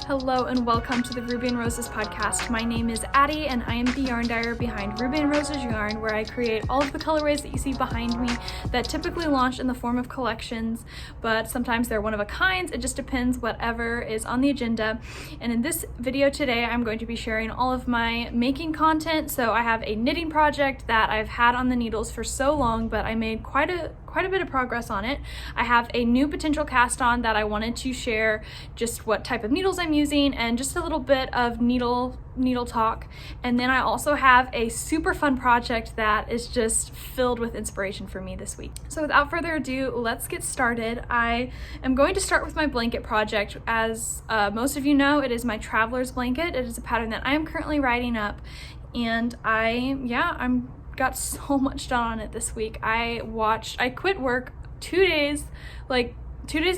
Hello and welcome to the Ruby and Roses podcast. My name is Addy and I am the yarn dyer behind Ruby and Roses Yarn, where I create all of the colorways that you see behind me that typically launch in the form of collections, but sometimes they're one of a kind. It just depends whatever is on the agenda. And in this video today, I'm going to be sharing all of my making content. So I have a knitting project that I've had on the needles for so long, but I made quite a bit of progress on it. I have a new potential cast on that I wanted to share just what type of needles I'm using and just a little bit of needle talk. And then I also have a super fun project that is just filled with inspiration for me this week. So without further ado, let's get started. I am going to start with my blanket project. As most of you know, it is my traveler's blanket. It is a pattern that I am currently writing up, and I'm got so much done on it this week. I quit work 2 days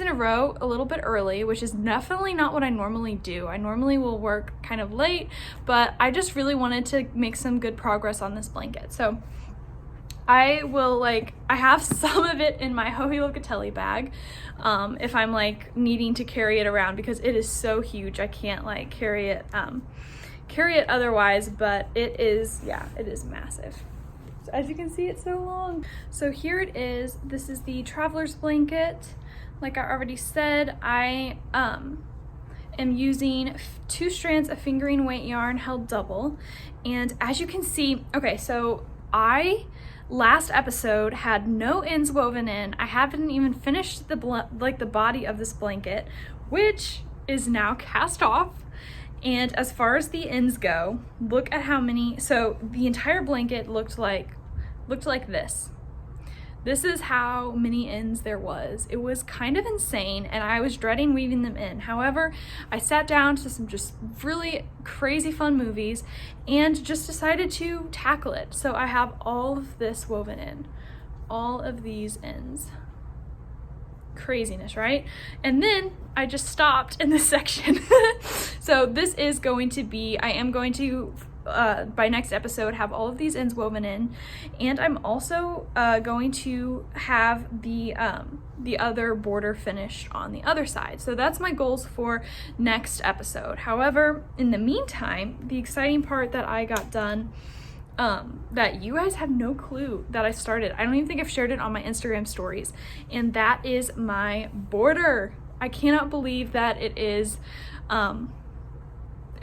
in a row, a little bit early, which is definitely not what I normally do. I normally will work kind of late, but I just really wanted to make some good progress on this blanket. So I have some of it in my Hohi Locatelli bag if I'm needing to carry it around, because it is so huge. I can't carry it otherwise, but it is massive. So as you can see, it's so long. So here it is. This is the traveler's blanket. Like I already said, I am using 2 strands of fingering weight yarn held double. And as you can see, okay, so last episode had no ends woven in. I haven't even finished the body of this blanket, which is now cast off. And as far as the ends go, look at how many. So the entire blanket looked like this. This is how many ends there was. It was kind of insane, and I was dreading weaving them in. However, I sat down to some just really crazy fun movies and just decided to tackle it. So I have all of this woven in, all of these ends. Craziness, right? And then I just stopped in this section. So this is going to be, I am going to by next episode have all of these ends woven in, and I'm also going to have the other border finished on the other side. So that's my goals for next episode. However, in the meantime, the exciting part that I got done, that you guys have no clue that I started. I don't even think I've shared it on my Instagram stories, and that is my border. I cannot believe that it is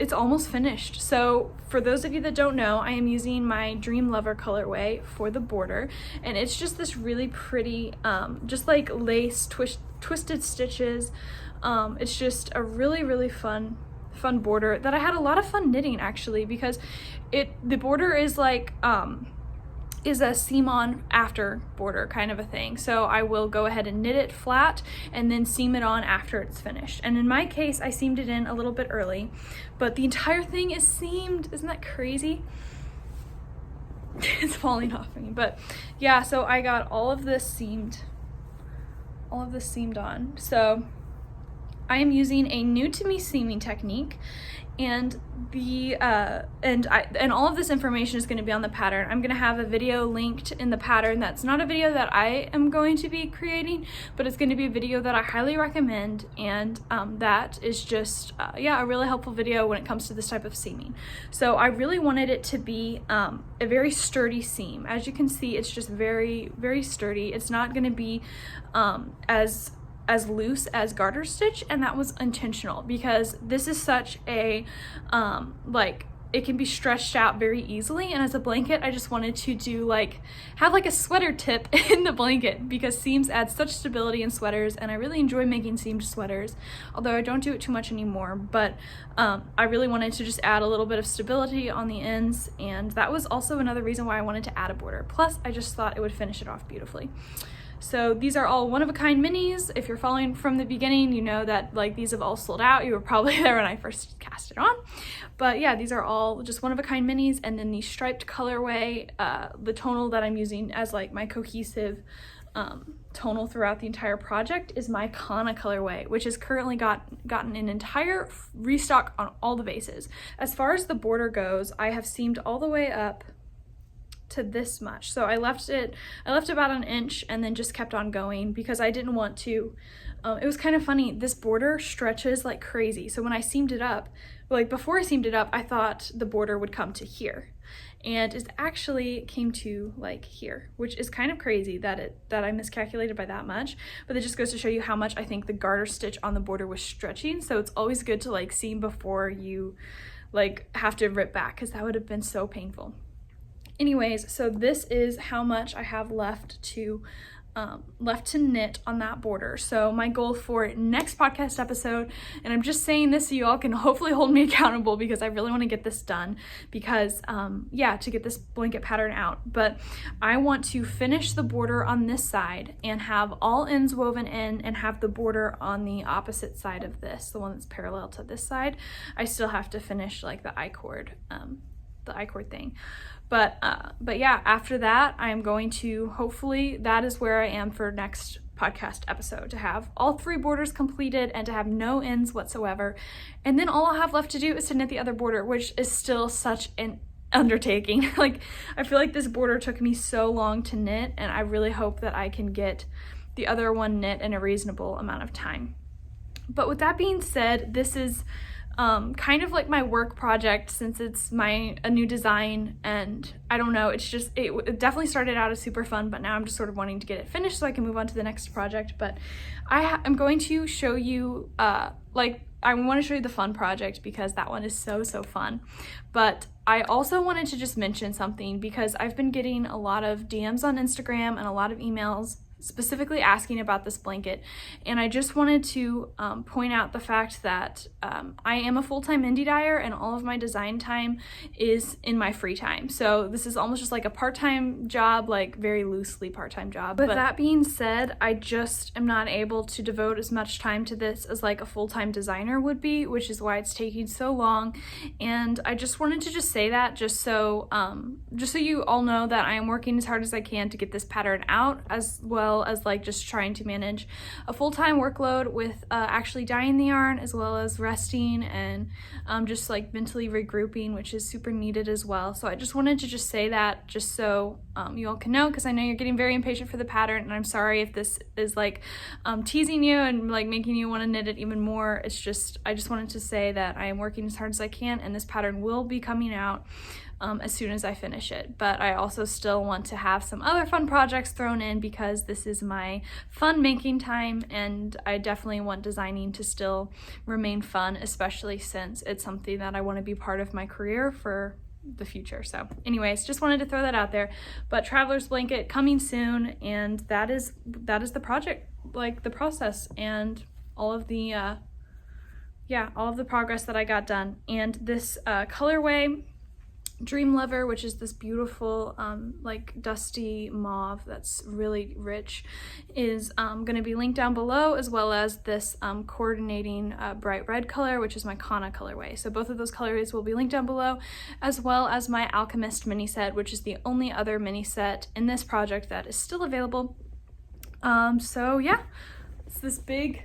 it's almost finished. So for those of you that don't know, I am using my Dream Lover colorway for the border, and it's just this really pretty just like lace twisted stitches. It's just a really fun border that I had a lot of fun knitting, actually, because the border is is a seam on after border kind of a thing. So I will go ahead and knit it flat and then seam it on after it's finished. And in my case, I seamed it in a little bit early, but the entire thing is seamed. Isn't that crazy? It's falling off me, but yeah, so I got all of this seamed on. So I am using a new to me seaming technique, and and all of this information is going to be on the pattern. I'm going to have a video linked in the pattern that's not a video that I am going to be creating, but it's going to be a video that I highly recommend, and that is just a really helpful video when it comes to this type of seaming. So I really wanted it to be a very sturdy seam. As you can see, it's just very sturdy. It's not going to be as loose as garter stitch, and that was intentional because this is such a it can be stretched out very easily, and as a blanket I just wanted to have a sweater tip in the blanket, because seams add such stability in sweaters, and I really enjoy making seamed sweaters, although I don't do it too much anymore. But I really wanted to just add a little bit of stability on the ends, and that was also another reason why I wanted to add a border. Plus I just thought it would finish it off beautifully. So these are all one-of-a-kind minis. If you're following from the beginning, you know that these have all sold out. You were probably there when I first cast it on. But yeah, these are all just one-of-a-kind minis. And then the striped colorway, the tonal that I'm using as my cohesive tonal throughout the entire project, is my Canna colorway, which has currently gotten an entire restock on all the bases. As far as the border goes, I have seamed all the way up to this much. So I left about an inch and then just kept on going because I didn't want to it was kind of funny. This border stretches like crazy. So when I seamed it up, like before I seamed it up, I thought the border would come to here. And it actually came to like here, which is kind of crazy that I miscalculated by that much, but it just goes to show you how much I think the garter stitch on the border was stretching. So it's always good to like seam before you like have to rip back, because that would have been so painful. Anyways, so this is how much I have left to knit on that border. So my goal for next podcast episode, and I'm just saying this so you all can hopefully hold me accountable, because I really want to get this done, because yeah, to get this blanket pattern out. But I want to finish the border on this side and have all ends woven in, and have the border on the opposite side of this, the one that's parallel to this side. I still have to finish like the I-cord thing. But yeah, after that, I'm going to, hopefully that is where I am for next podcast episode, to have all 3 borders completed and to have no ends whatsoever. And then all I'll have left to do is to knit the other border, which is still such an undertaking. Like, I feel like this border took me so long to knit, and I really hope that I can get the other one knit in a reasonable amount of time. But with that being said, this is kind of like my work project, since it's a new design, and I don't know, it's just, it definitely started out as super fun, but now I'm just sort of wanting to get it finished so I can move on to the next project. But I'm going to show you, I want to show you the fun project, because that one is so fun. But I also wanted to just mention something, because I've been getting a lot of DMs on Instagram and a lot of emails specifically asking about this blanket, and I just wanted to point out the fact that I am a full-time indie dyer, and all of my design time is in my free time. So this is almost just like a part-time job, like very loosely part-time job. But that being said, I just am not able to devote as much time to this as like a full-time designer would be, which is why it's taking so long. And I just wanted to just say that, just so you all know that I am working as hard as I can to get this pattern out, as well as like just trying to manage a full-time workload with actually dyeing the yarn, as well as resting and just like mentally regrouping, which is super needed as well. So I just wanted to just say that, just so you all can know, because I know you're getting very impatient for the pattern, and I'm sorry if this is like teasing you and like making you want to knit it even more. It's just, I just wanted to say that I am working as hard as I can, and this pattern will be coming out as soon as I finish it. But I also still want to have some other fun projects thrown in, because this is my fun making time, and I definitely want designing to still remain fun, especially since it's something that I want to be part of my career for the future. So anyways, just wanted to throw that out there. But Traveler's Blanket coming soon, and that is the project, like the process, and all of the all of the progress that I got done. And this colorway, Dream Lover, which is this beautiful like dusty mauve that's really rich, is going to be linked down below, as well as this coordinating bright red color, which is my Canna colorway. So both of those colorways will be linked down below, as well as my Alchemist mini set, which is the only other mini set in this project that is still available. So yeah, it's this big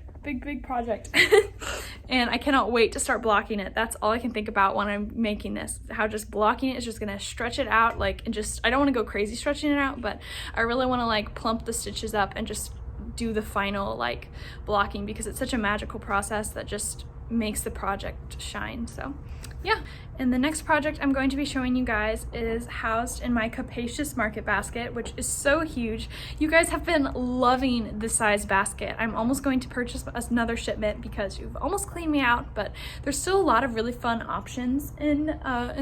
project and I cannot wait to start blocking it. That's all I can think about when I'm making this, how just blocking it is just gonna stretch it out, like, and just, I don't want to go crazy stretching it out, but I really want to like plump the stitches up and just do the final like blocking, because it's such a magical process that just makes the project shine. So yeah, and the next project I'm going to be showing you guys is housed in my capacious market basket, which is so huge. You guys have been loving this size basket. I'm almost going to purchase another shipment, because you've almost cleaned me out, but there's still a lot of really fun options in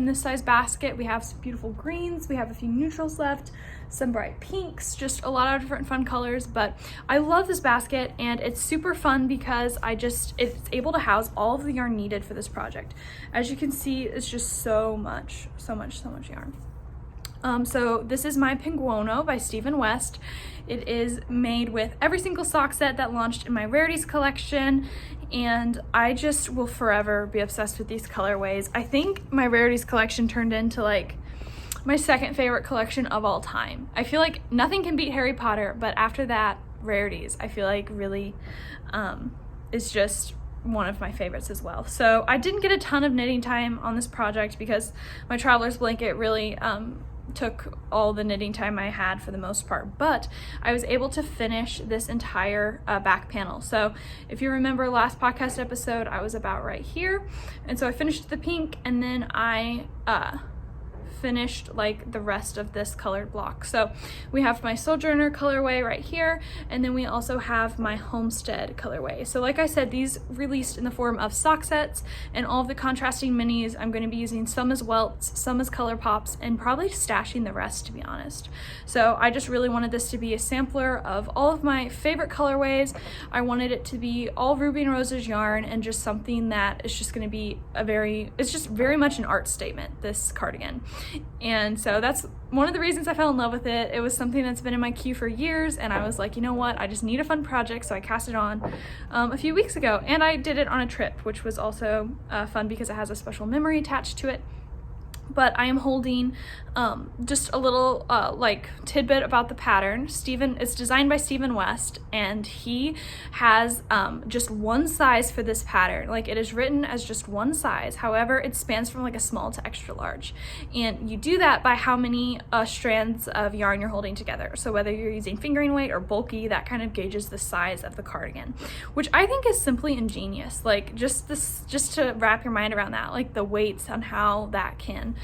this size basket. We have some beautiful greens, we have a few neutrals left, some bright pinks, just a lot of different fun colors. But I love this basket, and it's super fun because it's able to house all of the yarn needed for this project. As you can see, it's just so much yarn. So this is my Penguono by Stephen West. It is made with every single sock set that launched in my Rarities collection, and I just will forever be obsessed with these colorways. I think my Rarities collection turned into like my second favorite collection of all time. I feel like nothing can beat Harry Potter, but after that, Rarities, I feel like really is just one of my favorites as well. So I didn't get a ton of knitting time on this project, because my Traveler's Blanket really took all the knitting time I had for the most part, but I was able to finish this entire back panel. So if you remember last podcast episode, I was about right here, and so I finished the pink, and then I finished like the rest of this colored block. So we have my Sojourner colorway right here, and then we also have my Homestead colorway. So like I said, these released in the form of sock sets, and all of the contrasting minis I'm going to be using some as welts, some as color pops, and probably stashing the rest, to be honest. So I just really wanted this to be a sampler of all of my favorite colorways. I wanted it to be all Ruby and Roses yarn, and just something that is just going to be it's just very much an art statement, this cardigan. And so that's one of the reasons I fell in love with it. It was something that's been in my queue for years, and I was like, you know what, I just need a fun project, so I cast it on a few weeks ago, and I did it on a trip, which was also fun because it has a special memory attached to it. But I am holding just a little like tidbit about the pattern. It's designed by Stephen West, and he has just one size for this pattern. Like, it is written as just one size. However, it spans from like a small to extra large, and you do that by how many strands of yarn you're holding together. So whether you're using fingering weight or bulky, that kind of gauges the size of the cardigan, which I think is simply ingenious. Like, just to wrap your mind around that, like the weights on how that can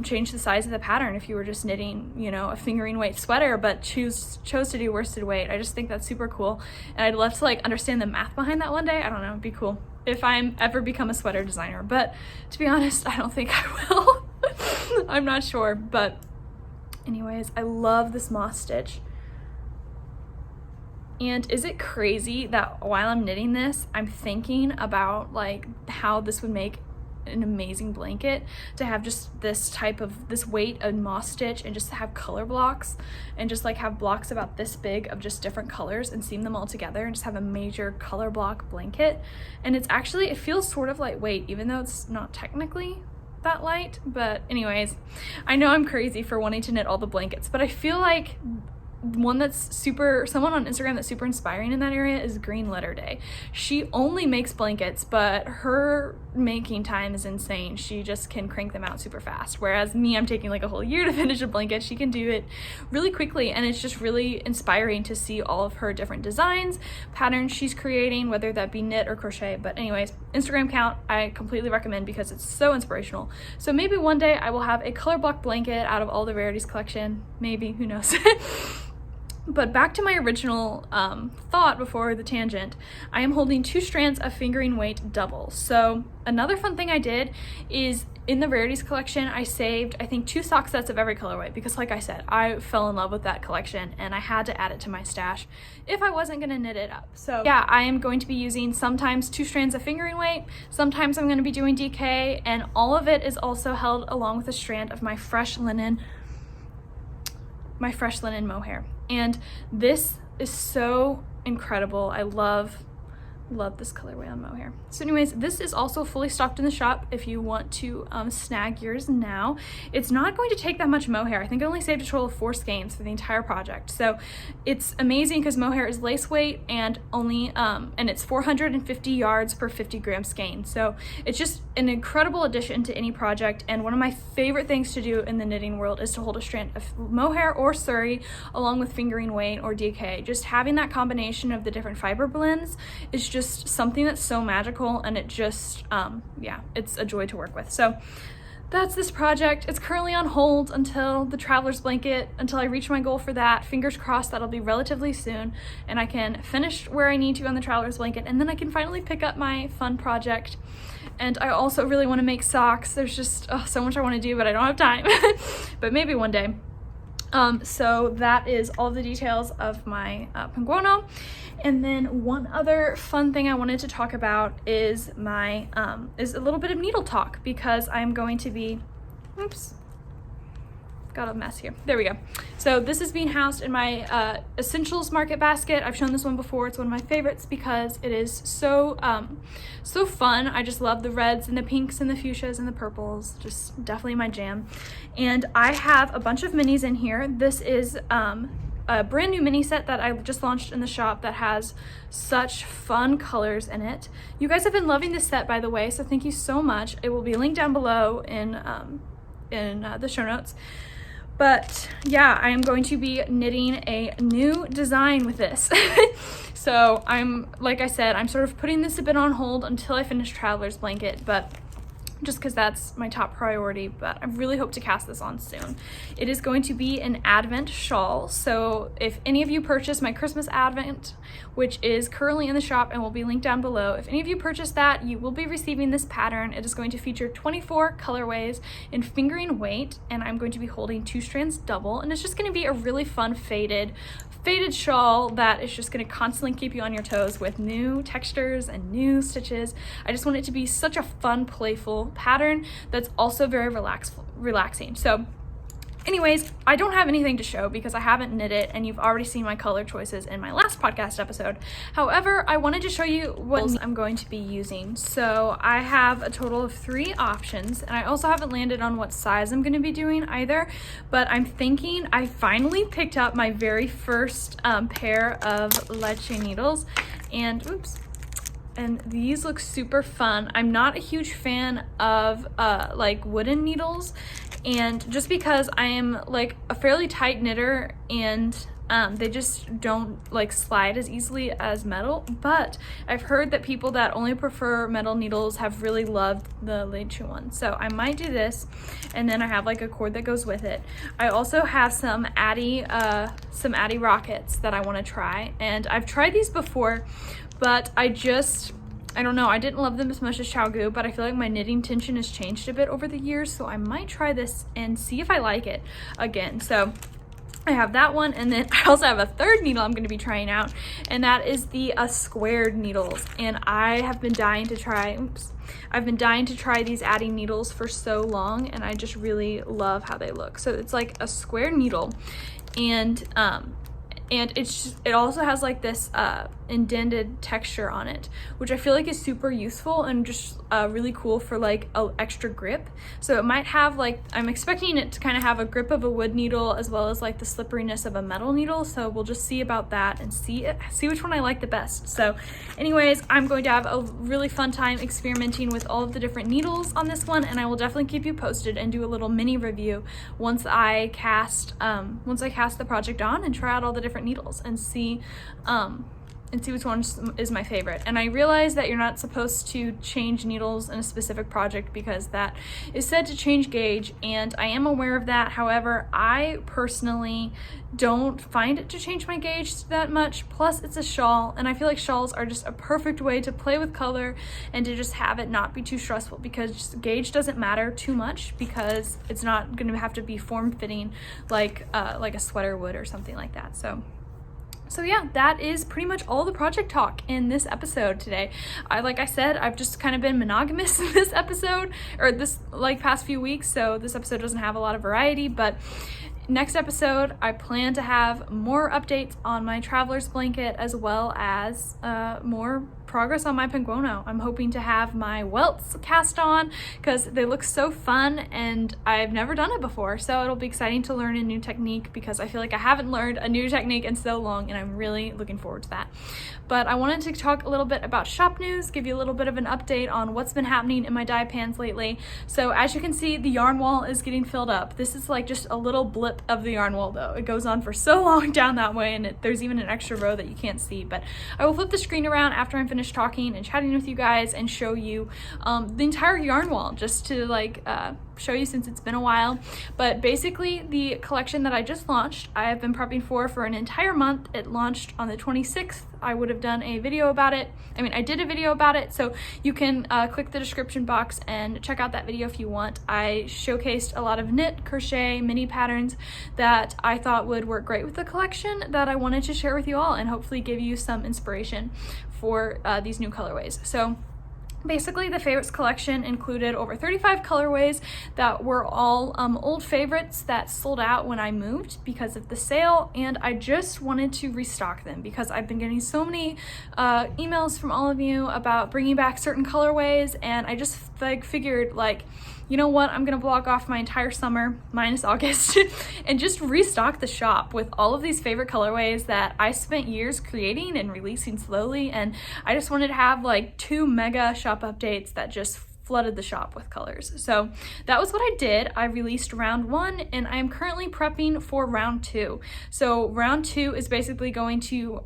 change the size of the pattern if you were just knitting, you know, a fingering weight sweater but chose to do worsted weight. I just think that's super cool, and I'd love to like understand the math behind that one day. I don't know, it'd be cool if I'm ever become a sweater designer, but to be honest, I don't think I will. I'm not sure, but anyways, I love this moss stitch. And is it crazy that while I'm knitting this, I'm thinking about like how this would make an amazing blanket, to have just this weight of moss stitch, and just have color blocks, and just like have blocks about this big of just different colors, and seam them all together, and just have a major color block blanket. And it feels sort of lightweight, even though it's not technically that light. But anyways, I know I'm crazy for wanting to knit all the blankets, but I feel like someone on Instagram that's super inspiring in that area is Green Letter Day. She only makes blankets, but her making time is insane. She just can crank them out super fast. Whereas me, I'm taking like a whole year to finish a blanket. She can do it really quickly, and it's just really inspiring to see all of her different designs, patterns she's creating, whether that be knit or crochet. But anyways, Instagram account I completely recommend because it's so inspirational. So maybe one day I will have a color block blanket out of all the Rarities collection. Maybe, who knows? But back to my original thought before the tangent, I am holding 2 strands of fingering weight double. So another fun thing I did is in the Rarities collection, I saved, I think, 2 sock sets of every colorway because, like I said, I fell in love with that collection and I had to add it to my stash if I wasn't going to knit it up. So yeah, I am going to be using sometimes 2 strands of fingering weight, sometimes I'm going to be doing DK, and all of it is also held along with a strand of my fresh linen mohair. And this is so incredible. I love this colorway on mohair. So anyways, this is also fully stocked in the shop if you want to snag yours now. It's not going to take that much mohair. I think I only saved a total of 4 skeins for the entire project. So it's amazing because mohair is lace weight, and only and it's 450 yards per 50 gram skein. So it's just an incredible addition to any project, and one of my favorite things to do in the knitting world is to hold a strand of mohair or Surrey along with fingering weight or DK. Just having that combination of the different fiber blends is just something that's so magical, and it just yeah, it's a joy to work with. So that's this project. It's currently on hold until the traveler's blanket, until I reach my goal for that. Fingers crossed that'll be relatively soon, and I can finish where I need to on the traveler's blanket, and then I can finally pick up my fun project. And I also really want to make socks. There's just so much I want to do, but I don't have time. But maybe one day. So that is all the details of my Penguono. And then one other fun thing I wanted to talk about is my is a little bit of NeedleTalk, because I'm going to be, oops, got a mess here. There we go. So this is being housed in my Essentials Market basket. I've shown this one before. It's one of my favorites because it is so so fun. I just love the reds and the pinks and the fuchsias and the purples. Just definitely my jam. And I have a bunch of minis in here. This is a brand new mini set that I just launched in the shop that has such fun colors in it. You guys have been loving this set, by the way, so thank you so much. It will be linked down below in the show notes. But yeah, I am going to be knitting a new design with this. So like I said, I'm sort of putting this a bit on hold until I finish Traveler's Blanket, but just because that's my top priority, but I really hope to cast this on soon. It is going to be an Advent shawl, so if any of you purchase my Christmas Advent, which is currently in the shop and will be linked down below, if any of you purchase that, you will be receiving this pattern. It is going to feature 24 colorways in fingering weight, and I'm going to be holding 2 strands double, and it's just going to be a really fun faded shawl that is just going to constantly keep you on your toes with new textures and new stitches. I just want it to be such a fun, playful pattern that's also very relaxing. So anyways, I don't have anything to show because I haven't knit it, and you've already seen my color choices in my last podcast episode. However, I wanted to show you what I'm going to be using. So I have a total of 3 options, and I also haven't landed on what size I'm going to be doing either, but I'm thinking I finally picked up my very first pair of Leche needles, and and these look super fun. I'm not a huge fan of like wooden needles, and just because I am like a fairly tight knitter, and they just don't like slide as easily as metal, but I've heard that people that only prefer metal needles have really loved the Leche one. So I might do this, and then I have like a cord that goes with it. I also have some addy rockets that I want to try, and I've tried these before, but I don't know, I didn't love them as much as Xiaogu, but I feel like my knitting tension has changed a bit over the years, so I might try this and see if I like it again. So I have that one, and then I also have a third needle I'm going to be trying out, and that is the squared needles. And I have been dying to try, I've been dying to try these addy needles for so long, and I just really love how they look. So it's like a square needle, and it also has like this indented texture on it, which I feel like is super useful and just really cool for like a extra grip. So it might have like, I'm expecting it to kind of have a grip of a wood needle as well as like the slipperiness of a metal needle. So we'll just see about that and see which one I like the best. So anyways, I'm going to have a really fun time experimenting with all of the different needles on this one, and I will definitely keep you posted and do a little mini review once I cast the project on and try out all the different needles and see which one is my favorite. And I realize that you're not supposed to change needles in a specific project because that is said to change gauge, and I am aware of that. However, I personally don't find it to change my gauge that much. Plus, it's a shawl, and I feel like shawls are just a perfect way to play with color and to just have it not be too stressful, because gauge doesn't matter too much because it's not going to have to be form-fitting like a sweater would or something like that. So yeah, that is pretty much all the project talk in this episode today. Like I said, I've just kind of been monogamous in this episode, or this like past few weeks, so this episode doesn't have a lot of variety, but next episode, I plan to have more updates on my Traveler's Blanket as well as more progress on my Penguono. I'm hoping to have my welts cast on because they look so fun and I've never done it before. So it'll be exciting to learn a new technique because I feel like I haven't learned a new technique in so long, and I'm really looking forward to that. But I wanted to talk a little bit about shop news, give you a little bit of an update on what's been happening in my dye pans lately. So as you can see, the yarn wall is getting filled up. This is like just a little blip of the yarn wall though. It goes on for so long down that way, and there's even an extra row that you can't see. But I will flip the screen around after I'm finished talking and chatting with you guys and show you the entire yarn wall, just to like show you since it's been a while. But basically, the collection that I just launched, I have been prepping for an entire month. It launched on the 26th. I would have done a video about it. I did a video about it, so you can click the description box and check out that video if you want. I showcased a lot of knit, crochet, mini patterns that I thought would work great with the collection that I wanted to share with you all and hopefully give you some inspiration for these new colorways. So basically, the favorites collection included over 35 colorways that were all old favorites that sold out when I moved because of the sale, and I just wanted to restock them because I've been getting so many emails from all of you about bringing back certain colorways, and I just figured like, you know what, I'm gonna block off my entire summer minus August and just restock the shop with all of these favorite colorways that I spent years creating and releasing slowly. And I just wanted to have like 2 mega shop updates that just flooded the shop with colors. So that was what I did. I released round 1 and I am currently prepping for round 2. So round 2 is basically going to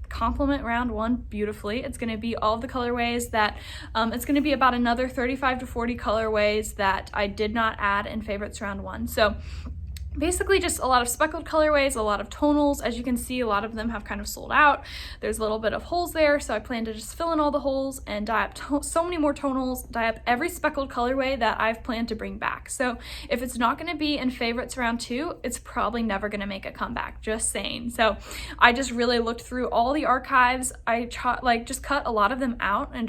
complement round 1 beautifully. It's going to be all of the colorways that it's going to be about another 35 to 40 colorways that I did not add in favorites round 1. So basically just a lot of speckled colorways, a lot of tonals. As you can see, a lot of them have kind of sold out. There's a little bit of holes there, so I plan to just fill in all the holes and dye up so many more tonals, dye up every speckled colorway that I've planned to bring back. So if it's not going to be in favorites round 2, it's probably never going to make a comeback, just saying. So I just really looked through all the archives. I just cut a lot of them out and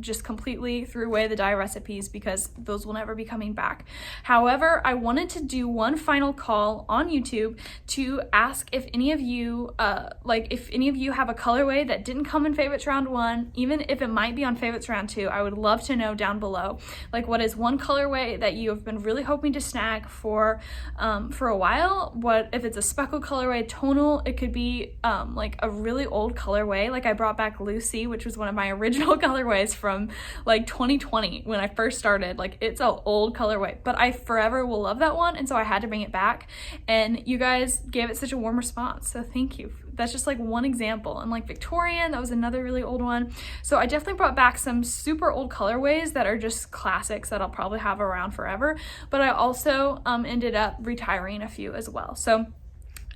just completely threw away the dye recipes because those will never be coming back. However, I wanted to do one final call on YouTube to ask if any of you if any of you have a colorway that didn't come in favorites round 1, even if it might be on favorites round 2. I would love to know down below, like, what is one colorway that you have been really hoping to snag for a while. What if it's a speckled colorway, tonal? It could be like a really old colorway. Like I brought back Lucy, which was one of my original colorways from like 2020 when I first started. Like, it's an old colorway, but I forever will love that one, and so I had to bring it back, and you guys gave it such a warm response, so thank you. That's just like one example. And like Victorian, that was another really old one. So I definitely brought back some super old colorways that are just classics that I'll probably have around forever, but I also ended up retiring a few as well. So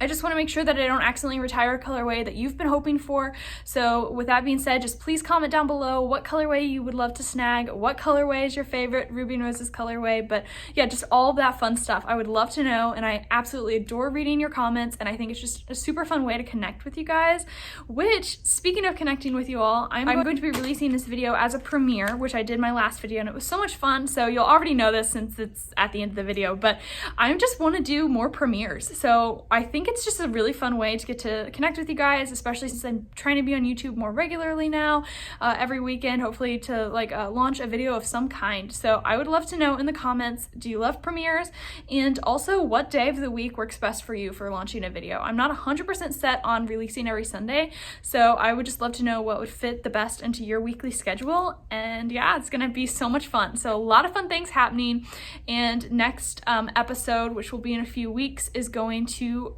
I just want to make sure that I don't accidentally retire a colorway that you've been hoping for. So with that being said, just please comment down below what colorway you would love to snag, what colorway is your favorite Ruby and Roses colorway. But yeah, just all of that fun stuff. I would love to know, and I absolutely adore reading your comments, and I think it's just a super fun way to connect with you guys. Which, speaking of connecting with you all, I'm going to be releasing this video as a premiere, which I did my last video, and it was so much fun. So you'll already know this since it's at the end of the video, but I just want to do more premieres. So I think it's just a really fun way to get to connect with you guys, especially since I'm trying to be on YouTube more regularly now, every weekend, hopefully to launch a video of some kind. So I would love to know in the comments, do you love premieres? And also, what day of the week works best for you for launching a video? I'm not 100% set on releasing every Sunday, so I would just love to know what would fit the best into your weekly schedule. And yeah, it's gonna be so much fun. So a lot of fun things happening, and next episode, which will be in a few weeks, is going to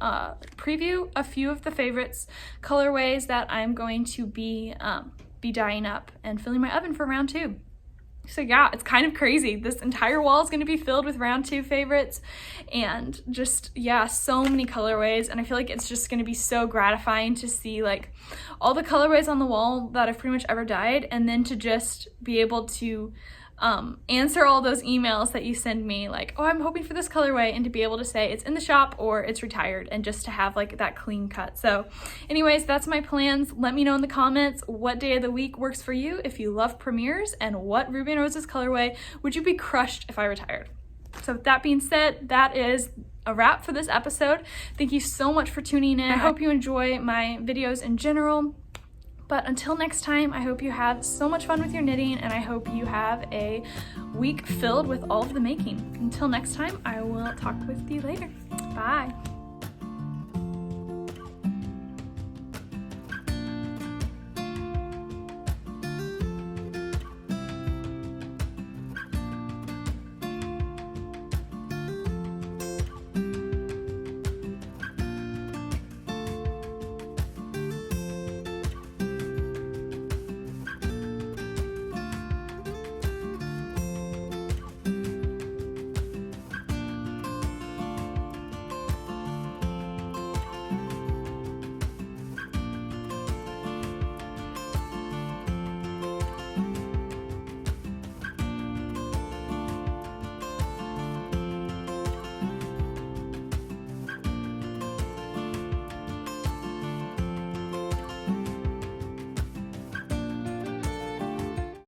preview a few of the favorites colorways that I'm going to be dyeing up and filling my oven for round 2. So yeah, it's kind of crazy. This entire wall is going to be filled with round 2 favorites, and just, yeah, so many colorways. And I feel like it's just going to be so gratifying to see like all the colorways on the wall that I've pretty much ever dyed, and then to just be able to answer all those emails that you send me, like, oh, I'm hoping for this colorway, and to be able to say it's in the shop or it's retired, and just to have like that clean cut. So anyways, that's my plans. Let me know in the comments what day of the week works for you if you love premieres, and what Ruby and Roses colorway would you be crushed if I retired. So with that being said, that is a wrap for this episode. Thank you so much for tuning in. I hope you enjoy my videos in general. But until next time, I hope you have so much fun with your knitting, and I hope you have a week filled with all of the making. Until next time, I will talk with you later. Bye.